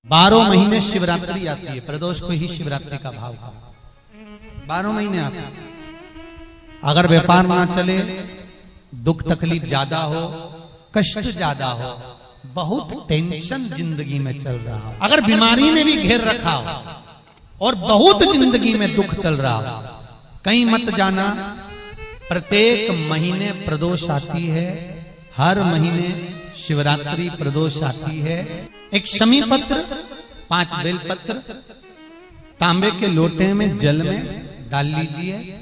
12 महीने शिवरात्रि आती है, प्रदोष को ही शिवरात्रि का भाव है। 12 महीने आते हैं। अगर व्यापार ना चले, दुख तकलीफ ज्यादा हो, कष्ट ज्यादा हो, बहुत टेंशन जिंदगी में चल रहा हो, अगर बीमारी ने भी घेर रखा हो और बहुत जिंदगी में दुख चल रहा हो, कहीं मत जाना। प्रत्येक महीने प्रदोष आती है, हर महीने शिवरात्रि प्रदोष आती है। एक शमी पत्र, 5 बेलपत्र तांबे के लोटे में जल में डाल लीजिए,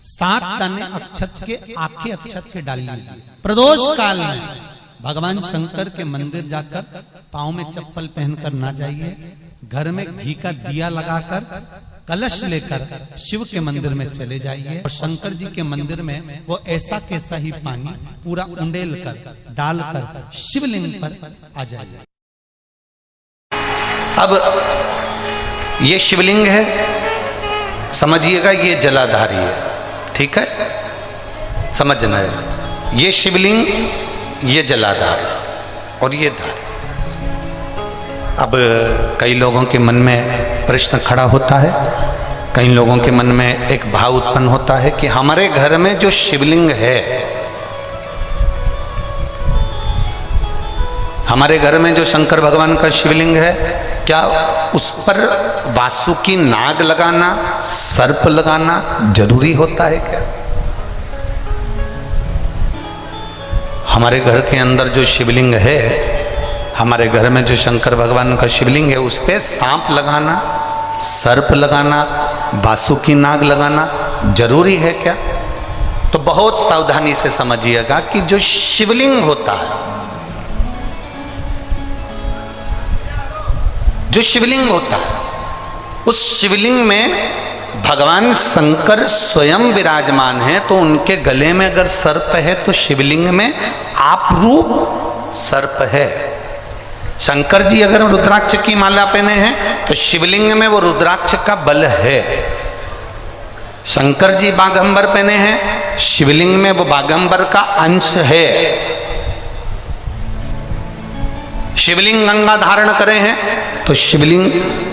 7 दाने अक्षत के, आखे अक्षत के डाल लीजिए। प्रदोष काल में भगवान शंकर के मंदिर जाकर पांव में चप्पल पहनकर ना जाइए, घर में घी का दिया लगाकर कलश लेकर शिव के मंदिर में चले जाइए और शंकर जी के मंदिर में वो ऐसा कैसा ही पानी पूरा उंडेल कर डालकर शिवलिंग पर आ जाइए। अब ये शिवलिंग है, समझिएगा ये जलाधारी है, ठीक है, समझना है। ये शिवलिंग, ये जलाधारी और ये धारी। अब कई लोगों के मन में प्रश्न खड़ा होता है, कई लोगों के मन में एक भाव उत्पन्न होता है कि हमारे घर में जो शिवलिंग है, हमारे घर में जो शंकर भगवान का शिवलिंग है, क्या उस पर वासुकी नाग लगाना, सर्प लगाना जरूरी होता है क्या? हमारे घर के अंदर जो शिवलिंग है, हमारे घर में जो शंकर भगवान का शिवलिंग है, उस पे सांप लगाना, सर्प लगाना, वासुकी नाग लगाना जरूरी है क्या? तो बहुत सावधानी से समझिएगा कि जो शिवलिंग होता है, जो शिवलिंग होता है, उस शिवलिंग में भगवान शंकर स्वयं विराजमान है। तो उनके गले में अगर सर्प है तो शिवलिंग में आप रूप सर्प है। शंकर जी अगर रुद्राक्ष की माला पहने हैं तो शिवलिंग में वो रुद्राक्ष का बल है। शंकर जी बागंबर पहने हैं, शिवलिंग में वो बागंबर का अंश है। शिवलिंग गंगा धारण करे हैं तो शिवलिंग,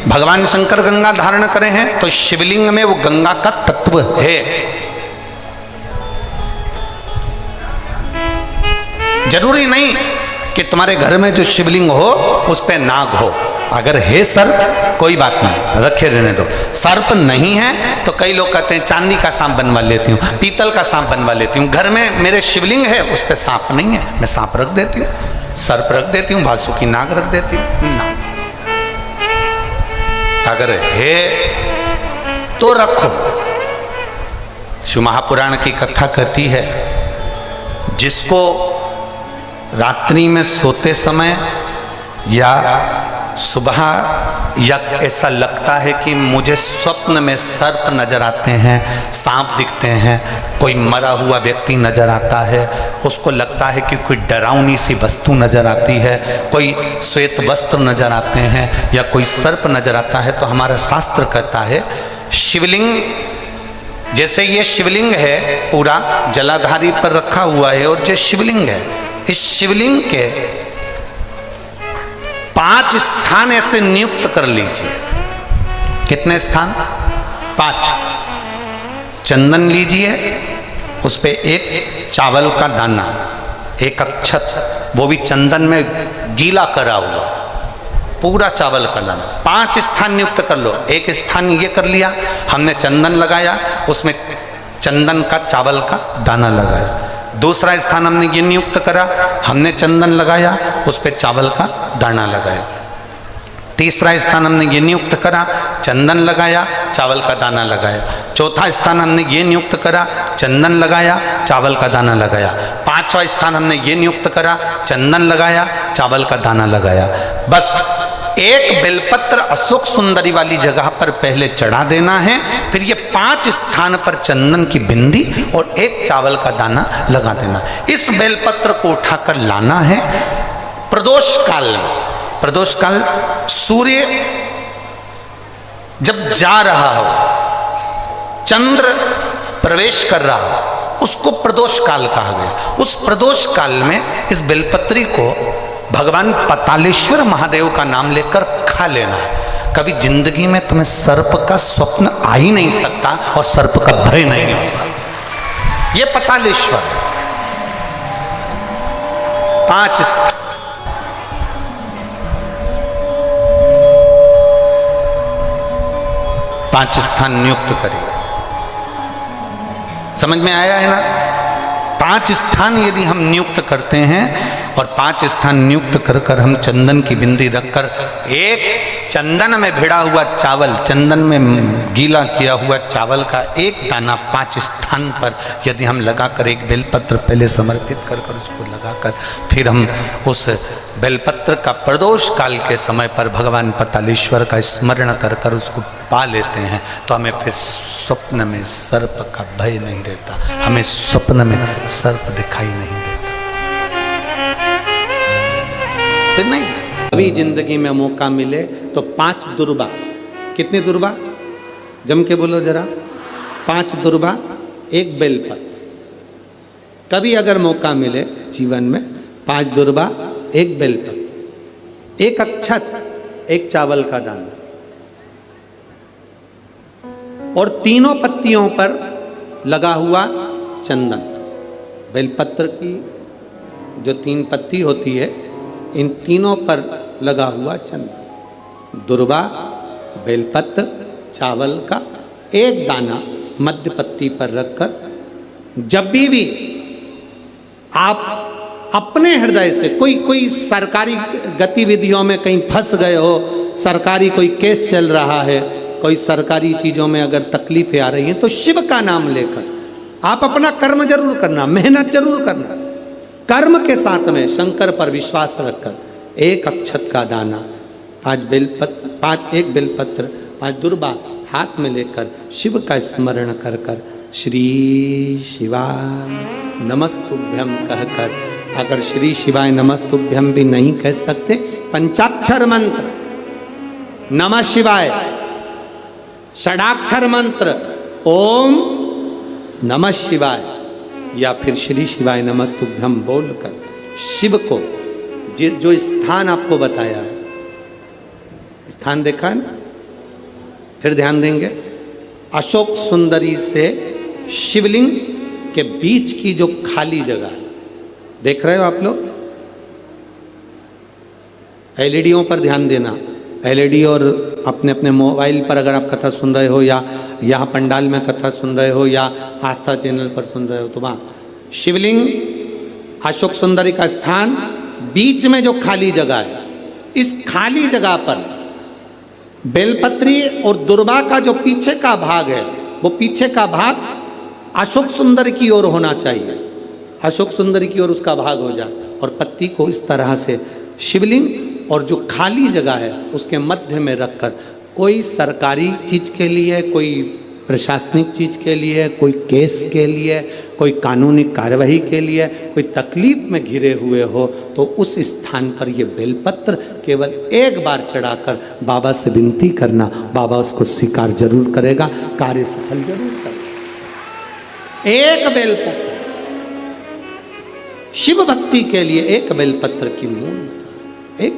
भगवान शंकर गंगा धारण करे हैं तो शिवलिंग में वो गंगा का तत्व है। जरूरी नहीं कि तुम्हारे घर में जो शिवलिंग हो उस पे नाग हो। अगर है सर्प कोई बात नहीं, रखे रहने दो। सर्प नहीं है तो कई लोग कहते हैं चांदी का सांप बनवा लेती हूँ, पीतल का सांप बनवा लेती हूँ। घर में मेरे शिवलिंग है, उस पे सांप नहीं है, मैं सांप रख देती हूँ, सर्प रख देती हूँ, वासुकी नाग रख देती हूँ ना। अगर है तो रखो। शिव महापुराण की कथा कहती है, जिसको रात्रि में सोते समय या सुबह या ऐसा लगता है कि मुझे स्वप्न में सर्प नजर आते हैं, सांप दिखते हैं, कोई मरा हुआ व्यक्ति नजर आता है, उसको लगता है कि कोई डरावनी सी वस्तु नजर आती है, कोई श्वेत वस्त्र नजर आते हैं या कोई सर्प नजर आता है, तो हमारा शास्त्र कहता है शिवलिंग, जैसे ये शिवलिंग है पूरा जलाधारी पर रखा हुआ है, और जो शिवलिंग है, इस शिवलिंग के 5 स्थान ऐसे नियुक्त कर लीजिए। कितने स्थान? 5। चंदन लीजिए, उस पे एक चावल का दाना, एक अक्षत, वो भी चंदन में गीला करा हुआ, पूरा चावल का दाना। 5 स्थान नियुक्त कर लो। एक स्थान ये कर लिया, हमने चंदन लगाया, उसमें चंदन का चावल का दाना लगाया। दूसरा स्थान हमने ये नियुक्त करा, हमने चंदन लगाया, उस पर चावल का दाना लगाया। तीसरा स्थान हमने ये नियुक्त करा, चंदन लगाया, चावल का दाना लगाया। चौथा स्थान हमने ये नियुक्त करा, चंदन लगाया, चावल का दाना लगाया। 5वां स्थान हमने ये नियुक्त करा, चंदन लगाया, चावल का दाना लगाया। बस एक बेलपत्र अशोक सुंदरी वाली जगह पर पहले चढ़ा देना है, फिर ये 5 स्थान पर चंदन की बिंदी और एक चावल का दाना लगा देना। इस बेलपत्र को उठाकर लाना है प्रदोष काल में। प्रदोष काल सूर्य जब जा रहा हो, चंद्र प्रवेश कर रहा हो, उसको प्रदोष काल कहा गया। उस प्रदोष काल में इस बेलपत्री को भगवान पतालेश्वर महादेव का नाम लेकर कथा लेना है। कभी जिंदगी में तुम्हें सर्प का स्वप्न आ ही नहीं सकता और सर्प का भय नहीं हो सकता। ये पतालेश्वर है। 5 स्थान नियुक्त करिए। समझ में आया है ना? 5 स्थान यदि हम नियुक्त करते हैं और 5 स्थान नियुक्त कर कर हम चंदन की बिंदी रखकर एक चंदन में भिड़ा हुआ चावल, चंदन में गीला किया हुआ चावल का एक दाना 5 स्थान पर यदि हम लगाकर एक बेलपत्र पहले समर्पित कर कर उसको लगाकर फिर हम उस बेलपत्र का प्रदोष काल के समय पर भगवान पतालेश्वर का स्मरण कर कर उसको पा लेते हैं तो हमें फिर स्वप्न में सर्प का भय नहीं रहता, हमें स्वप्न में सर्प दिखाई नहीं देता। फिर नहीं, अभी जिंदगी में मौका मिले तो 5 दुर्बा। कितनी दुर्बा? जम के बोलो जरा। 5 दुर्बा, 1 बेलपत्र। कभी अगर मौका मिले जीवन में 5 दुर्बा, 1 बेलपत्र, 1 अक्षत, 1 चावल का दाना और तीनों पत्तियों पर लगा हुआ चंदन। बेलपत्र की जो 3 पत्ती होती है, इन तीनों पर लगा हुआ चंदन, दुर्बा, बेलपत्र, चावल का 1 दाना मध्य पत्ती पर रखकर जब भी आप अपने हृदय से कोई सरकारी गतिविधियों में कहीं फंस गए हो, सरकारी कोई केस चल रहा है, कोई सरकारी चीजों में अगर तकलीफें आ रही हैं, तो शिव का नाम लेकर आप अपना कर्म जरूर करना, मेहनत जरूर करना। कर्म के साथ में शंकर पर विश्वास रखकर 1 अक्षत का दाना, 1 बेलपत्र, 5 दुर्बा हाथ में लेकर शिव का स्मरण कर कर श्री शिवाय नमस्तुभ्यम कहकर, अगर श्री शिवाय नमस्तुभ्यम भी नहीं कह सकते, पंचाक्षर मंत्र नमः शिवाय, षडाक्षर मंत्र ओम नमः शिवाय या फिर श्री शिवाय नमस्तुभ्यम बोलकर शिव को जो स्थान आपको बताया है, स्थान देखा है ना, फिर ध्यान देंगे। अशोक सुंदरी से शिवलिंग के बीच की जो खाली जगह है, देख रहे हो आप लोग? एलईडीओं पर ध्यान देना। एलईडी और अपने अपने मोबाइल पर अगर आप कथा सुन रहे हो या यहाँ पंडाल में कथा सुन रहे हो या आस्था चैनल पर सुन रहे हो, तो वहाँ शिवलिंग, अशोक सुंदरी का स्थान, बीच में जो खाली जगह है, इस खाली जगह पर बेलपत्री और दुर्बा का जो पीछे का भाग है, वो पीछे का भाग अशोक सुंदर की ओर होना चाहिए। अशोक सुंदर की ओर उसका भाग हो जाए और पत्ती को इस तरह से शिवलिंग और जो खाली जगह है उसके मध्य में रखकर कोई सरकारी चीज के लिए, कोई प्रशासनिक चीज के लिए, कोई केस के लिए, कोई कानूनी कार्यवाही के लिए, कोई तकलीफ में घिरे हुए हो, तो उस स्थान पर ये बेलपत्र केवल 1 बार चढ़ाकर बाबा से विनती करना, बाबा उसको स्वीकार जरूर करेगा, कार्य सफल जरूर करेगा। 1 बेलपत्र शिव भक्ति के लिए, 1 बेलपत्र की मूल, 1